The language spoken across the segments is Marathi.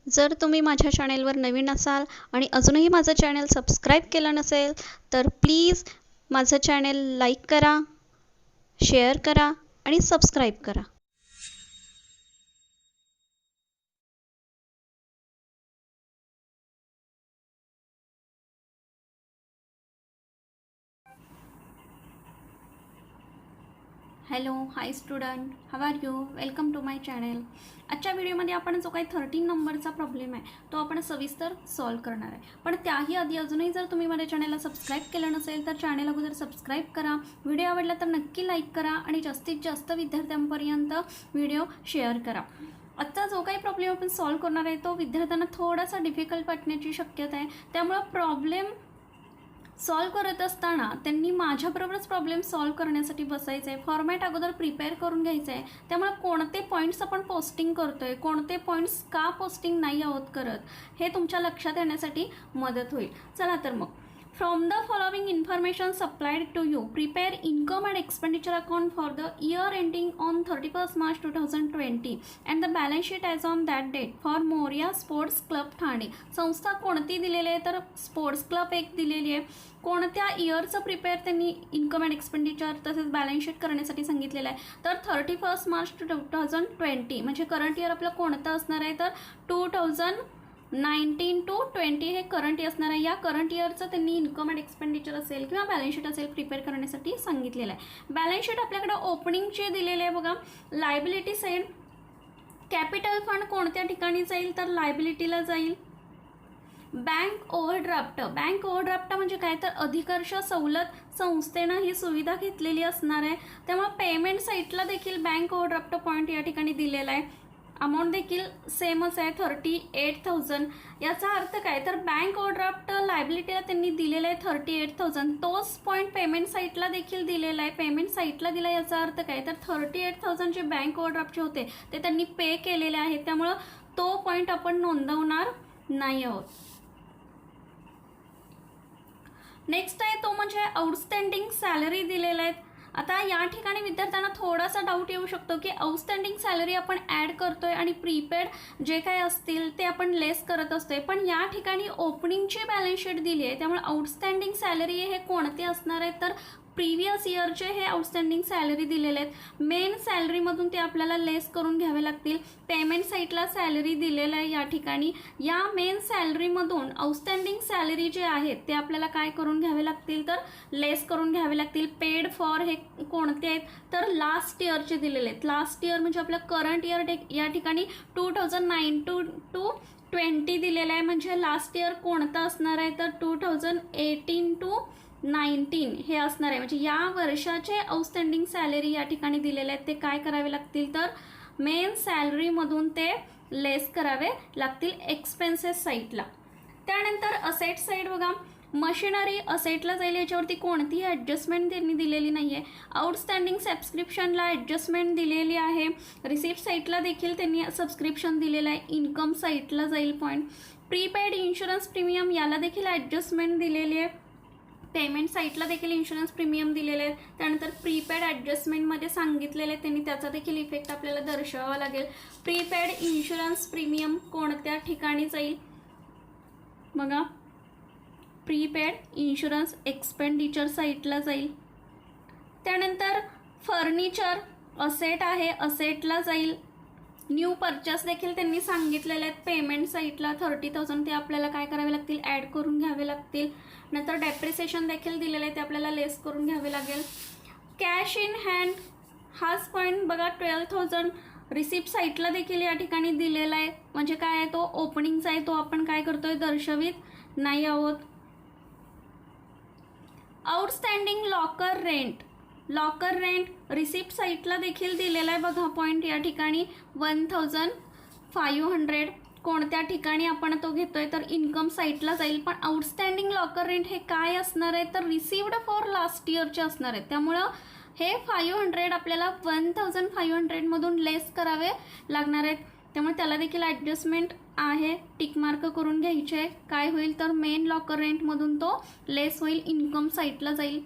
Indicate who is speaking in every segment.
Speaker 1: जर तुम्ही माझ्या चॅनेलवर नवीन असाल आणि अजूनही माझं चॅनल सबस्क्राईब केलं नसेल तर प्लीज माझं चॅनल लाईक करा, शेअर करा आणि सबस्क्राईब करा. Hello, hi student, how are you? Welcome to my channel. आजच्या व्हिडिओमध्ये आपण जो काही 13 नंबरचा प्रॉब्लेम आहे तो आपण सविस्तर सॉल्व करणार आहे. पण त्याही आधी अजूनही जर तुम्ही माझ्या चॅनलला सबस्क्राईब केलं नसेल तर चॅनल अगोदर सबस्क्राईब करा. व्हिडिओ आवडला तर नक्की लाईक करा आणि जास्तीत जास्त विद्यार्थ्यांपर्यंत व्हिडिओ शेअर करा. आजचा जो काही प्रॉब्लेम आपण सॉल्व करणार आहे तो विद्यार्थ्यांना थोडासा डिफिकल्ट वाटण्याची शक्यता आहे. त्यामुळे प्रॉब्लेम सॉल्व करत असताना त्यांनी माझ्याबरोबरच प्रॉब्लेम सॉल्व करण्यासाठी बसायचं आहे. फॉर्मॅट अगोदर प्रिपेअर करून घ्यायचं आहे. त्यामुळे कोणते पॉईंट्स आपण पोस्टिंग करतोय, कोणते पॉईंट्स का पोस्टिंग नाही आहोत करत हे तुमच्या लक्षात येण्यासाठी मदत होईल. चला तर मग, From the following information supplied to you, prepare income and expenditure account for the year ending on 31st March 2020 and the balance sheet as on that date for Moria Sports Club Thane. संस्था कोणती दिलेली आहे तर स्पोर्ट्स क्लब एक दिलेली आहे. कोणत्या इयरचं प्रिपेअर त्यांनी इन्कम अँड एक्सपेंडिचर तसेच बॅलन्स शीट करण्यासाठी सांगितलेलं आहे तर 31st मार्च 2020 म्हणजे करंट इयर आपलं कोणतं असणार आहे तर 2019 to 20 हे करंट इयर असणार आहे. या करंट इयरचं त्यांनी इन्कम अँड एक्सपेंडिचर असेल किंवा बॅलन्स शीट असेल प्रिपेअर करण्यासाठी सांगितलेलं आहे. बॅलन्स शीट आपल्याकडे ओपनिंगचे दिलेले आहे बघा. लायबिलिटी साईड कॅपिटल फंड कोणत्या ठिकाणी जाईल तर लायबिलिटीला जाईल. बँक ओव्हरड्राफ्ट, बँक ओव्हरड्राफ्ट म्हणजे काय तर अधिकर्ष सवलत संस्थेनं ही सुविधा घेतलेली असणार आहे. त्यामुळे पेमेंट साईटला देखील बँक ओव्हरड्राफ्ट पॉईंट या ठिकाणी दिलेला आहे. अमाऊंट देखील सेमच आहे 38,000. याचा अर्थ काय तर बँक ओव्हरड्राफ्ट लायबिलिटीला त्यांनी दिलेला आहे 38,000. तोच पॉईंट पेमेंट साईटला देखील दिलेला आहे. पेमेंट साईटला दिला याचा अर्थ काय तर 38,000 जे बँक ओव्हरड्राफ्टचे होते ते त्यांनी पे केलेले आहे. त्यामुळं तो पॉईंट आपण नोंदवणार नाही आहोत. नेक्स्ट आहे तो म्हणजे आउटस्टँडिंग सॅलरी दिलेला आहे. आता या ठिकाणी विद्यार्थ्यांना थोडासा डाऊट येऊ शकतो की आउटस्टँडिंग सॅलरी आपण ॲड करतोय आणि प्रीपेड जे काही असतील ते आपण लेस करत असतोय. पण या ठिकाणी ओपनिंगची बॅलन्स शीट दिली आहे त्यामुळे आउटस्टँडिंग सॅलरी हे कोणते असणार आहेत तर प्रिव्हियस इयरचे हे आउटस्टँडिंग सॅलरी दिलेले आहेत. मेन सॅलरीमधून ते आपल्याला लेस करून घ्यावे लागतील. पेमेंट साईटला सॅलरी दिलेलं आहे या ठिकाणी. या मेन सॅलरीमधून आउटस्टँडिंग सॅलरी जे आहेत ते आपल्याला काय करून घ्यावे लागतील तर लेस करून घ्यावे लागतील. पेड फॉर हे कोणते आहेत तर लास्ट इयरचे दिलेले आहेत. लास्ट इयर म्हणजे आपलं करंट इयर या ठिकाणी 2009 to 20 दिलेलं आहे. म्हणजे लास्ट इयर कोणतं असणार आहे तर 2018 to 19 हे असणार आहे. म्हणजे या वर्षाचे आउटस्टँडिंग सॅलरी या ठिकाणी दिलेले आहेत ते काय करावे लागतील तर मेन सॅलरीमधून ते लेस करावे लागतील एक्सपेन्सेस साईटला. त्यानंतर असेट साईड बघा. मशिनरी असेटला जाईल. याच्यावरती कोणतीही ॲडजस्टमेंट त्यांनी दिलेली नाही आहे. आउटस्टँडिंग सबस्क्रिप्शनला ॲडजस्टमेंट दिलेली आहे. रिसिप्ट साईटला देखील त्यांनी सबस्क्रिप्शन दिलेलं आहे. इन्कम साईटला जाईल पॉईंट. प्रीपेड इन्शुरन्स प्रीमियम याला देखील ॲडजस्टमेंट दिलेली आहे. पेमेंट साईटला देखील इन्शुरन्स प्रीमियम दिलेले आहेत. त्यानंतर प्रीपेड ॲडजस्टमेंटमध्ये सांगितलेले आहेत त्यांनी त्याचा देखील इफेक्ट आपल्याला दर्शवावा लागेल. प्रीपेड इन्शुरन्स प्रीमियम कोणत्या ठिकाणी जाईल बघा. प्रीपेड इन्शुरन्स एक्सपेंडिचर साईटला जाईल. त्यानंतर फर्निचर असेट आहे असेटला जाईल. न्यू परचेस देखील त्यांनी सांगितलेले आहेत. पेमेंट साईटला 30,000 ते आपल्याला काय करावे लागतील ॲड करून घ्यावे लागतील. नंतर डेप्रिसिएशन देखील दिलेलं आहे ते आपल्याला लेस करून घ्यावे लागेल. कॅश इन हँड हाच पॉईंट बघा 12,000 रिसिप्ट साईटला देखील या ठिकाणी दिलेला आहे. म्हणजे काय आहे तो ओपनिंगचा आहे तो आपण काय करतोय दर्शवित नाही आहोत. Outstanding locker rent, locker rent receipt साईटला देखील दिलेला आहे बघा पॉईंट या ठिकाणी 1,500 कोणत्या ठिकाणी आपण तो घेतोय तर इन्कम साईटला जाईल. पण आउटस्टँडिंग लॉकर रेंट हे काय असणार आहे तर रिसिव्ड फॉर लास्ट इयरचे असणार आहेत. त्यामुळं हे 500 आपल्याला 1,500 मधून लेस करावे लागणार आहेत. त्यामुळे त्याला देखील ॲडजस्टमेंट आहे. टिक मार्क करून घ्यायचे. काय होईल तर मेन लॉकर रेंटमधून तो लेस होईल. इन्कम साईटला जाईल.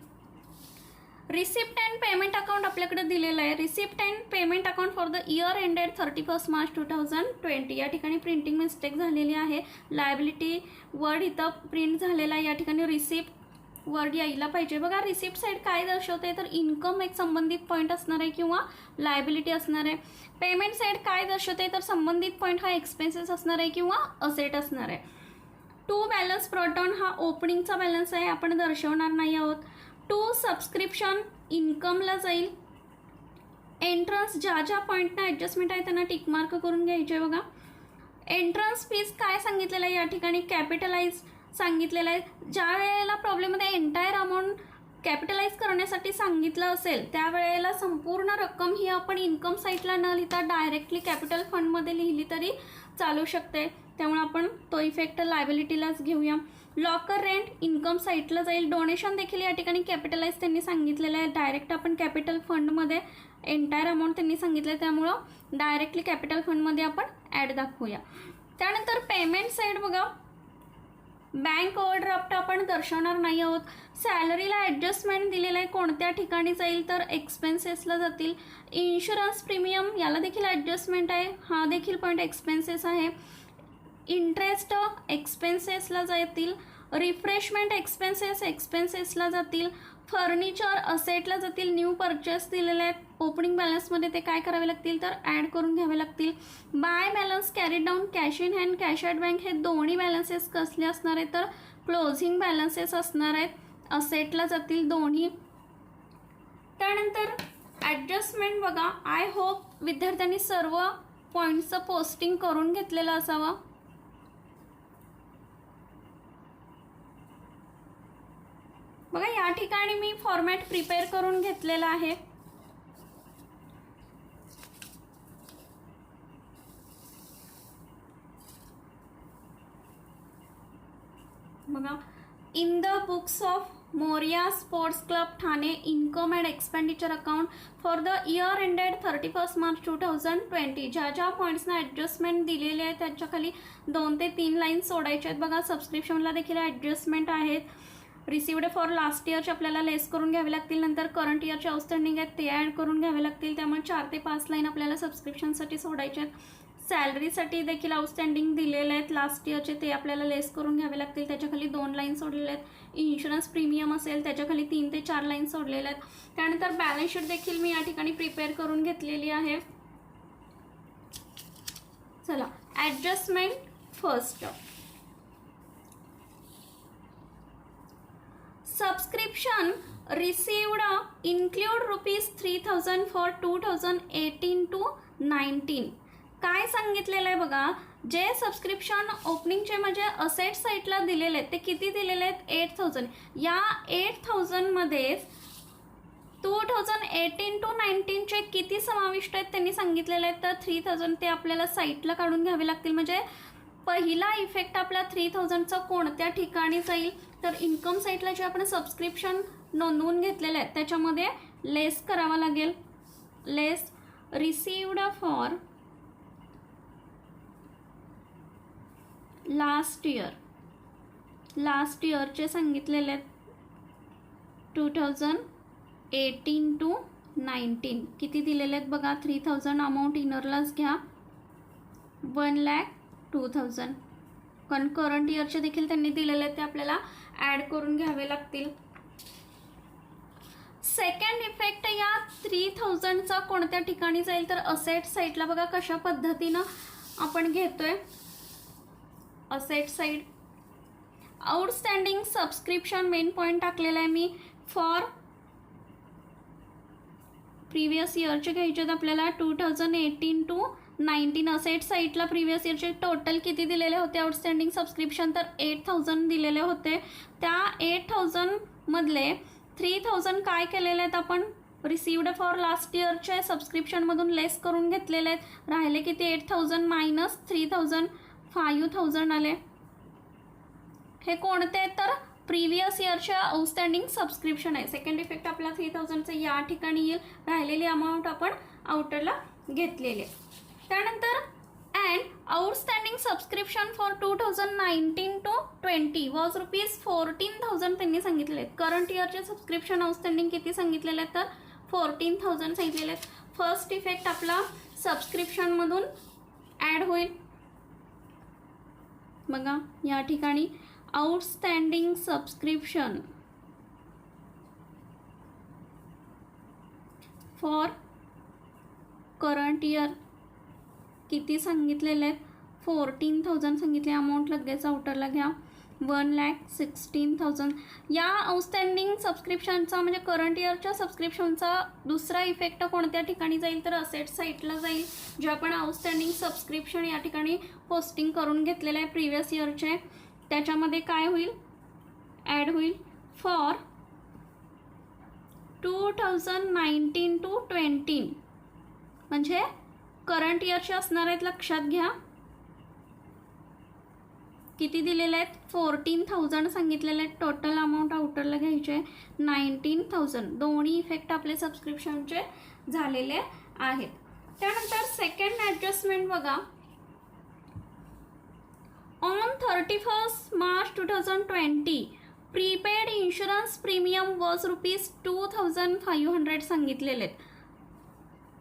Speaker 1: रिसिप्ट अँड पेमेंट अकाउंट आपल्याकडे दिलेलं आहे. Receipt and payment account for the year ended 31 March 2020. या ठिकाणी प्रिंटिंग मिस्टेक झालेली आहे. लायबिलिटी वर्ड इथं प्रिंट झालेला आहे. या ठिकाणी रिसिप्ट वर्ड यायला पाहिजे. बघा रिसिप्ट साईड काय दर्शवते तर इन्कम एक संबंधित पॉईंट असणार आहे किंवा लायबिलिटी असणार आहे. पेमेंट साईड काय दर्शवते तर संबंधित पॉईंट हा एक्सपेन्सेस असणार आहे किंवा असेट असणार आहे. टू बॅलन्स ब्रॉट डाउन हा ओपनिंगचा बॅलन्स आहे, आपण दर्शवणार नाही आहोत. टू सबस्क्रिप्शन इन्कमला जाईल. एंट्रन्स ज्या ज्या पॉईंटना ॲडजस्टमेंट आहे त्यांना टिकमार्क करून घ्यायचे. बघा एंट्रन्स फीज काय सांगितलेलं आहे या ठिकाणी कॅपिटलाइज सांगितलेलं आहे. ज्या वेळेला प्रॉब्लेममध्ये एंटायर अमाऊंट कॅपिटलाइज करण्यासाठी सांगितलं असेल त्यावेळेला संपूर्ण रक्कम ही आपण इन्कम साईटला न लिहिता डायरेक्टली कॅपिटल फंडमध्ये लिहिली तरी चालू शकते. त्यामुळे आपण तो इफेक्ट लायबिलिटीलाच घेऊया. लॉकर रेंट इन्कम साईटला जाईल. डोनेशन देखील या ठिकाणी कॅपिटलाइज त्यांनी सांगितलेलं आहे. डायरेक्ट आपण कॅपिटल फंडमध्ये एंटायर अमाऊंट त्यांनी सांगितलं आहे त्यामुळं डायरेक्टली कॅपिटल फंडमध्ये आपण ॲड दाखवूया. त्यानंतर पेमेंट साईड बघा बँक ओव्हरड्राफ्ट आपण दर्शवणार नाही आहोत. सॅलरीला ॲडजस्टमेंट दिलेलं आहे कोणत्या ठिकाणी जाईल तर एक्सपेन्सेसला जातील. इन्शुरन्स प्रीमियम याला देखील ॲडजस्टमेंट आहे, हा देखील पॉईंट एक्सपेन्सेस आहे. इंटरेस्ट एक्सपेन्सेसला जातील. रिफ्रेशमेंट एक्सपेन्सेसला जातील. फर्निचर असेटला जातील. न्यू परचेस दिलेले आहेत. ओपनिंग बॅलन्समध्ये ते काय करावे लागतील तर ॲड करून घ्यावे लागतील. By balance carried down cash in hand cash at bank हे दोन्ही बॅलन्सेस कसले असणार आहेत तर क्लोजिंग बॅलन्सेस असणार आहेत. असेटला जातील दोन्ही. त्यानंतर ॲडजस्टमेंट बघा आय होप विद्यार्थ्यांनी सर्व पॉईंट्सचं पोस्टिंग करून घेतलेलं असावं. बघा या ठिकाणी मी फॉर्मॅट प्रिपेअर करून घेतलेला आहे. बघा in the books of Moriya sports club Thane income and expenditure account for the year ended 31 March 2020. ज्या ज्या पॉईंट्सना ॲडजस्टमेंट दिलेले आहे त्याच्या खाली 2 ते 3 लाईन सोडायचे आहेत. बघा सबस्क्रिप्शनला देखील ॲडजस्टमेंट आहेत. रिसिव्ड फॉर लास्ट इयरचे आपल्याला लेस करून घ्यावे लागतील. नंतर करंट इयरचे आउटस्टँडिंग आहेत ते ॲड करून घ्यावे लागतील. त्यामुळे 4 ते 5 लाईन आपल्याला सबस्क्रिप्शनसाठी सोडायचे आहेत. सॅलरीसाठी देखील आउटस्टँडिंग दिलेले आहेत लास्ट इयरचे ते आपल्याला लेस करून घ्यावे लागतील. त्याच्याखाली 2 लाईन सोडलेले आहेत. इन्शुरन्स प्रीमियम असेल त्याच्याखाली 3 ते 4 लाईन सोडलेले आहेत. त्यानंतर बॅलन्स शीट देखील मी या ठिकाणी प्रिपेअर करून घेतलेली आहे. चला adjustment first. Subscription received include ₹3,000 for 2018 to 19. काय सांगितलेलं आहे बघा जे सबस्क्रिप्शन ओपनिंगचे म्हणजे असेट साईटला दिलेले आहेत ते किती दिलेले आहेत 8,000. या 8,000 मध्ये 2018 to 19चे किती समाविष्ट आहेत त्यांनी सांगितलेले आहेत तर 3,000 ते आपल्याला साईटला काढून घ्यावे लागतील. म्हणजे पहिला इफेक्ट आपला 3,000चा कोणत्या ठिकाणी जाईल तर इन्कम साईटला जे आपण सबस्क्रिप्शन नोंदवून घेतलेले आहेत त्याच्यामध्ये लेस करावा लागेल. लेस रिसीव्ड फॉर लास्ट इयरचे सांगितलेले आहेत 2018 to 19 किती दिलेले आहेत बघा 3,000 अमाऊंट इनरलाच घ्या 1,02,000. कारण करंट इयरचे देखील त्यांनी दिलेले आहेत ते आपल्याला ॲड करून घ्यावे लागतील. सेकंड इफेक्ट या 3,000चा कोणत्या ठिकाणी जाईल तर असेट साईटला. बघा कशा पद्धतीनं आपण घेतोय. Asset side outstanding subscription main point टाकलेला आहे मी. फॉर प्रिव्हियस इयरचे घ्यायचे आहेत आपल्याला 2018 to 19. असेट साईटला प्रिव्हियस इयरचे टोटल किती दिलेले होते आउटस्टँडिंग सबस्क्रिप्शन तर 8,000 दिलेले होते. त्या 8,000 मधले 3,000 काय केलेले आहेत आपण रिसीव्ड फॉर लास्ट इयरचे सबस्क्रिप्शनमधून लेस करून घेतलेले आहेत. राहिले किती 8,000 मायनस 3,000 5,000 आले. हे कोणते आहेत तर प्रिव्हियस इयरच्या आउटस्टँडिंग सबस्क्रिप्शन आहे. सेकंड इफेक्ट आपला 3,000चं या ठिकाणी येईल. राहिलेली अमाऊंट आपण आउटरला घेतलेली आहे. त्यानंतर and outstanding subscription for 2019 to 20 was ₹14,000 त्यांनी सांगितलेले आहेत. करंट इयरचे सबस्क्रिप्शन आउटस्टँडिंग किती सांगितलेले आहेत तर 14,000 सांगितलेले आहेत. फर्स्ट इफेक्ट आपला सबस्क्रिप्शनमधून ॲड होईल. बघा या ठिकाणी outstanding subscription for current year किती सांगितलेले आहेत 14,000 सांगितले. अमाऊंट लगेच आउटरला घ्या 1,16,000. या आउटस्टँडिंग सबस्क्रिप्शनचा म्हणजे करंट इयरच्या सबस्क्रिप्शनचा दुसरा इफेक्ट कोणत्या ठिकाणी जाईल तर असेट साईटला जाईल. जे आपण आउटस्टँडिंग सबस्क्रिप्शन या ठिकाणी पोस्टिंग करून घेतलेले आहे प्रिव्हियस इयरचे, त्याच्यामध्ये काय होईल ॲड होईल फॉर 2019 to 20 म्हणजे करंट इयरचे असणार आहेत. लक्षात घ्या किती दिलेले आहेत 14,000 सांगितलेले आहेत. टोटल अमाऊंट आउटरला घ्यायचे 19,000. दोन्ही इफेक्ट आपले सबस्क्रिप्शनचे झालेले आहेत. त्यानंतर सेकंड ॲडजस्टमेंट बघा. On 31 March 2020 prepaid insurance premium was ₹2,500 सांगितलेले आहेत.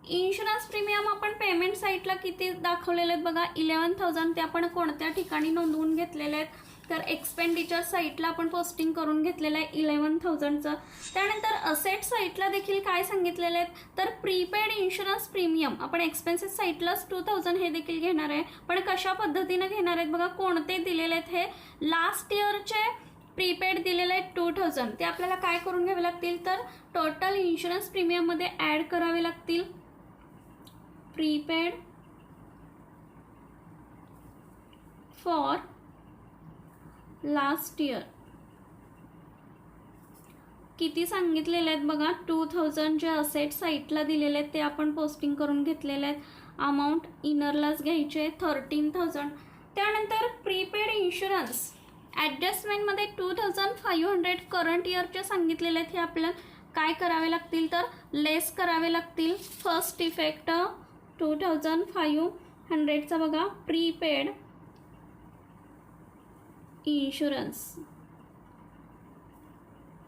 Speaker 1: इन्शुरन्स प्रीमियम आपण पेमेंट साईटला किती दाखवलेले आहेत बघा 11,000. ते आपण कोणत्या ठिकाणी नोंदवून घेतलेले आहेत तर एक्सपेंडिचर साईटला आपण पोस्टिंग करून घेतलेलं आहे 11,000चं. त्यानंतर असेट साईटला देखील काय सांगितलेले आहेत तर प्रीपेड इन्शुरन्स प्रीमियम आपण एक्सपेन्सेस साईटलाच 2,000 हे देखील घेणार आहे. पण कशा पद्धतीनं घेणार आहेत बघा कोणते दिलेले आहेत हे लास्ट इयरचे प्रीपेड दिलेले आहेत 2,000. ते आपल्याला काय करून घ्यावे लागतील तर टोटल इन्शुरन्स प्रीमियममध्ये ॲड करावे लागतील. प्रीपेड फॉर लास्ट इयर किती सांगितलेले आहेत बघा 2,000 जे असेट साईटला दिलेले आहेत ते आपण पोस्टिंग करून घेतलेले आहेत. अमाऊंट इनरलाच घ्यायचे 13,000. त्यानंतर प्रीपेड इन्शुरन्स ॲडजस्टमेंटमध्ये 2,500 करंट इयरचे सांगितलेले आहेत. हे आपल्याला काय करावे लागतील तर लेस करावे लागतील. फर्स्ट इफेक्ट 2,500चा बघा प्रीपेड इन्शुरन्स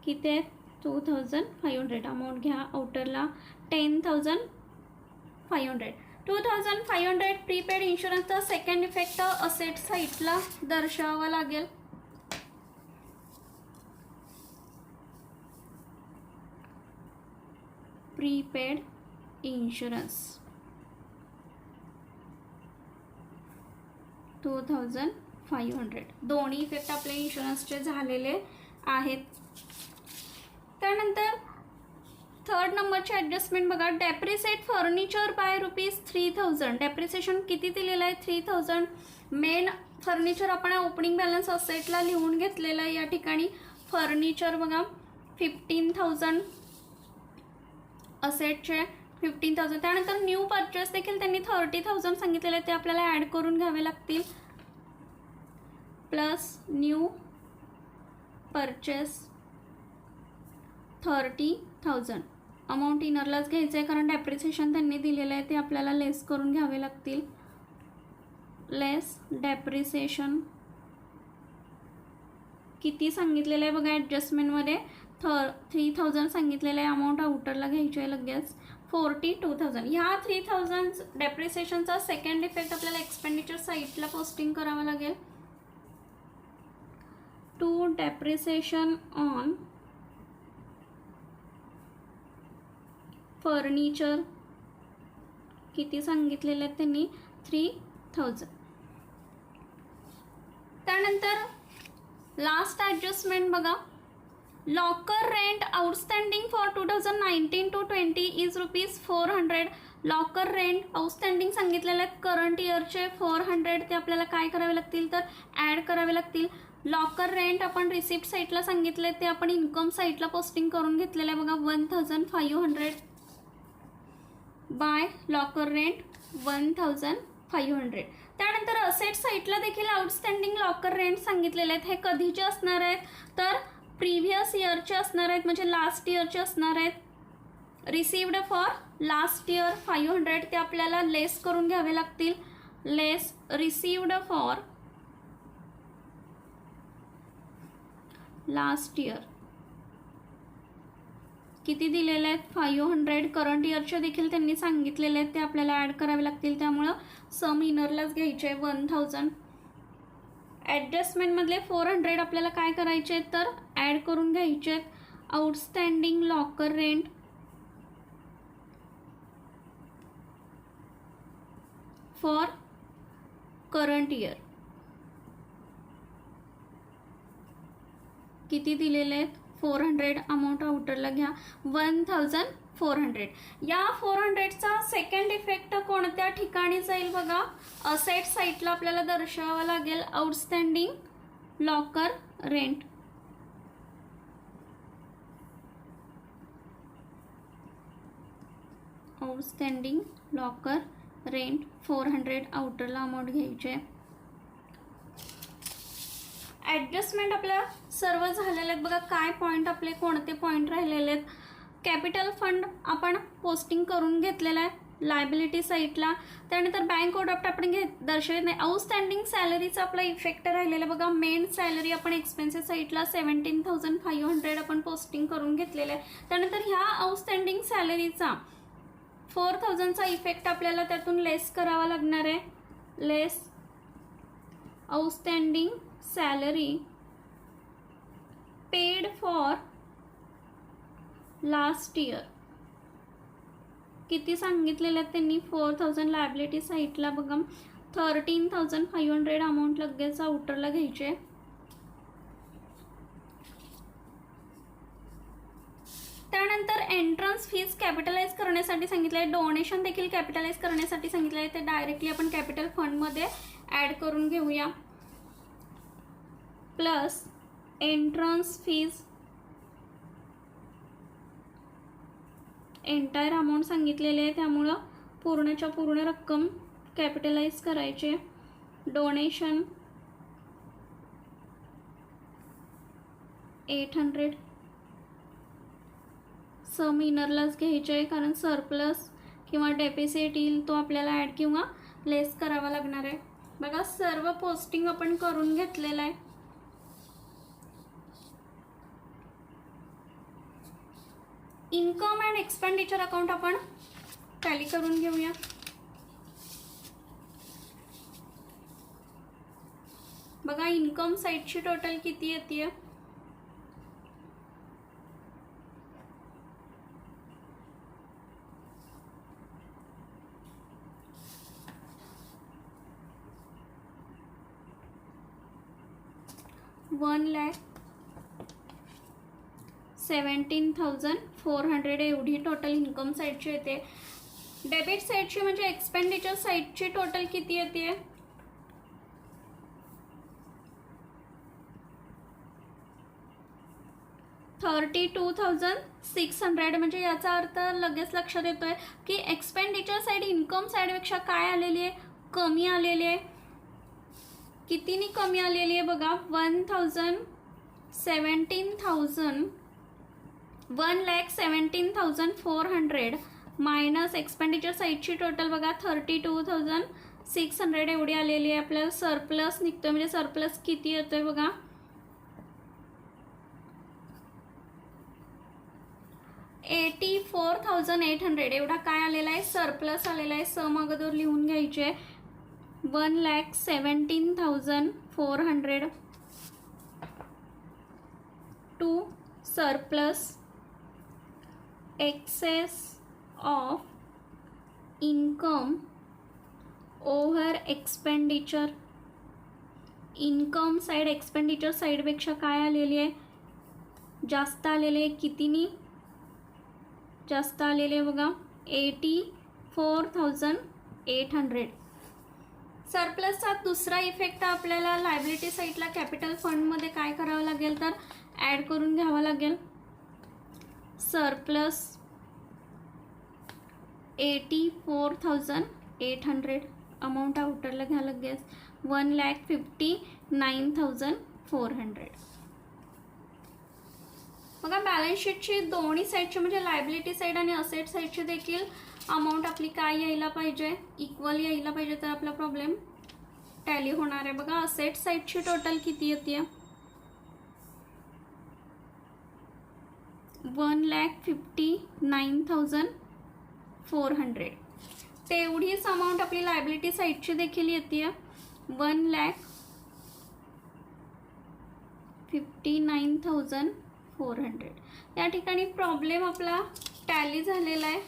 Speaker 1: किती आहेत 2,500. अमाऊंट घ्या आउटरला 10,500. 2,500 प्रीपेड इन्शुरन्सचा सेकंड इफेक्ट असेट साईटला दर्शवावा लागेल. Prepaid insurance 2,500. दोन्ही इफेक्ट आपले इन्शुरन्सचे झालेले आहेत. त्यानंतर थर्ड नंबरचे ॲडजस्टमेंट बघा. Depreciate furniture bye ₹3,000. डेप्रिसिएशन किती दिलेलं आहे 3,000. मेन फर्निचर आपण ओपनिंग बॅलन्स असेटला लिहून घेतलेलं आहे. या ठिकाणी फर्निचर बघा 15,000 असेटचे 15,000. त्यानंतर न्यू परचेस देखील त्यांनी 30,000 सांगितलेले ते आपल्याला ॲड करून घ्यावे लागतील. Plus new purchase 30,000. अमाऊंट इनरलाच घ्यायचं आहे कारण डेप्रिसिएशन त्यांनी दिलेलं आहे ते आपल्याला लेस करून घ्यावे लागतील. लेस डेप्रिसिएशन किती सांगितलेलं आहे बघा ॲडजस्टमेंटमध्ये 3,000 सांगितलेलं आहे. अमाऊंट आउटरला घ्यायची आहे लगेच 42,000. ह्या 3,000 डेप्रिसिएशनचा सेकंड इफेक्ट आपल्याला एक्सपेंडिचर साईटला पोस्टिंग करावं लागेल. टू डेप्रिसिएशन ऑन फर्निचर किती सांगितलेले आहेत त्यांनी 3,000. त्यानंतर लास्ट ॲडजस्टमेंट बघा. Locker rent outstanding for 2019 to 20 is ₹400. Locker rent outstanding सांगितलेले आहेत करंट इयरचे 400. ते आपल्याला काय करावे लागतील तर ॲड करावे लागतील. लॉकर रेंट आपण रिसिप्ट साईटला सांगितले ते आपण इन्कम साईटला पोस्टिंग करून घेतलेलं आहे बघा 1,500 बाय लॉकर रेंट 1,500. त्यानंतर असेट साईटला देखील आउटस्टँडिंग लॉकर रेंट सांगितलेले आहेत. हे कधीचे असणार आहेत तर प्रिव्हियस इयरचे असणार आहेत म्हणजे लास्ट इयरचे असणार आहेत. रिसिव्ड फॉर लास्ट इयर 500 ते आपल्याला लेस करून घ्यावे लागतील. लेस रिसिव्ड फॉर लास्ट इयर. किती दिलेले आहेत 500. करंट इयरचे देखील त्यांनी सांगितलेले आहेत, ते आपल्याला ॲड करावे लागतील, त्यामुळं सम इनरलाच घ्यायचे आहे 1000. ॲडजस्टमेंटमधले 400 आपल्याला काय करायचे आहेत तर ॲड करून घ्यायचे आहेत. Outstanding locker rent for current year किती दिलेले आहेत 400. अमाऊंट आउटरला घ्या 1400. या 400चा सेकंड इफेक्ट कोणत्या ठिकाणी जाईल बघा. असेट साईटला आपल्याला दर्शवावं लागेल outstanding locker rent. Outstanding locker rent 400 आउटरला अमाऊंट घ्यायचे. ॲडजस्टमेंट आपल्या सर्व झालेले आहेत बघा. काय पॉईंट आपले कोणते पॉईंट राहिलेले आहेत. कॅपिटल फंड आपण पोस्टिंग करून घेतलेला आहे लायबिलिटी साईटला. त्यानंतर बँक ओव्हरड्राफ्ट आपण दर्शवत नाही. आउटस्टँडिंग सॅलरीचा आपला इफेक्ट राहिलेला बघा. मेन सॅलरी आपण एक्सपेन्सेस साईटला 17,500 आपण पोस्टिंग करून घेतलेलं आहे. त्यानंतर ह्या आउटस्टँडिंग सॅलरीचा 4,000चा इफेक्ट आपल्याला त्यातून लेस करावा लागणार आहे. Less outstanding salary paid for last year. किती सांगितलेलं आहे त्यांनी 4,000 लायबिलिटी साईटला बघा. 13,500 अमाऊंट लगेच आउटरला घ्यायचे. त्यानंतर एंट्रन्स फीज कॅपिटलाइज करण्यासाठी सांगितलं आहे. डोनेशन देखील कॅपिटलाइज करण्यासाठी सांगितलं आहे. ते डायरेक्टली आपण कॅपिटल फंडमध्ये ॲड करून घेऊया. Plus entrance fees entire amount सांगितलेले आहे, त्यामुळं पूर्णच्या पूर्ण रक्कम कॅपिटलाइज करायचे. डोनेशन 800 सम इनरलाच घ्यायचे आहे, कारण सरप्लस किंवा डेफिसिट येईल तो आपल्याला ॲड किंवा लेस करावा लागणार आहे. बघा सर्व पोस्टिंग आपण करून घेतलेलं आहे. इन्कम अँड एक्सपेंडिचर अकाउंट आपण टॅली करून घेऊया. बघा इन्कम साईडची टोटल किती येते. $1,17,400 एवढी टोटल इन्कम साईडची येते. डेबिट साईडची म्हणजे एक्सपेंडिचर साईडची टोटल किती येते. $32,600. म्हणजे याचा अर्थ लगेच लक्षात येतोय की एक्सपेंडिचर साईड इन्कम साईडपेक्षा काय आलेली आहे, कमी आलेली आहे. कितीनी कमी आलेली आहे बघा. 1,17,400 मायनस एक्सपेंडिचर साईडची टोटल बघा 32,600 एवढी आलेली आहे. आपल्याला सरप्लस निघतोय. म्हणजे सरप्लस किती येतोय बघा. 84,800 एवढा काय आलेला आहे, सरप्लस आलेला आहे. सम अगोदर लिहून घ्यायचे. 1,17,400 to surplus excess of income over expenditure. Income side expenditure साईडपेक्षा काय आलेली आहे, जास्त आलेले आहे. कितीनी जास्त आलेले आहे बघा. 84,800. सरप्लसचा दुसरा इफेक्ट आपल्याला लायबिलिटी साईडला कॅपिटल फंडमध्ये काय करावं लागेल तर ॲड करून घ्यावं लागेल. सरप्लस 84,800 अमाऊंट आउटरला घ्या लगेच. 1,59,400. बघा बॅलन्स शीटची दोन्ही साईडची म्हणजे लायबिलिटी साईड आणि असेट साईडची देखील अमाऊंट आपली काय यायला पाहिजे, इक्वल यायला पाहिजे, तर आपला प्रॉब्लेम टॅली होणार आहे. बघा असेट साईडची टोटल किती येते, 1,59,400. तेवढीच अमाऊंट आपली लायबिलिटी साईडची देखील येते, 1,59,400. या ठिकाणी प्रॉब्लेम आपला टॅली झालेला आहे.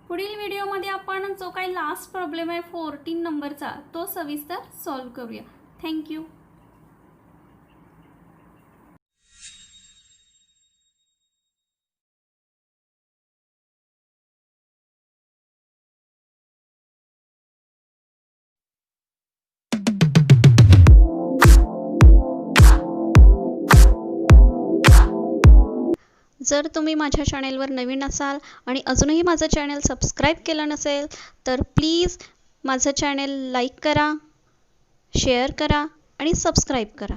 Speaker 1: पुढील व्हिडिओमध्ये आपण जो काही लास्ट प्रॉब्लेम आहे 14 नंबरचा तो सविस्तर सॉल्व्ह करूया. थँक्यू.
Speaker 2: जर तुम्ही माझ्या चॅनेलवर नवीन असाल आणि अजूनही माझं चॅनल सबस्क्राईब केलं नसेल तर प्लीज माझं चॅनल लाईक करा, शेअर करा आणि सबस्क्राईब करा.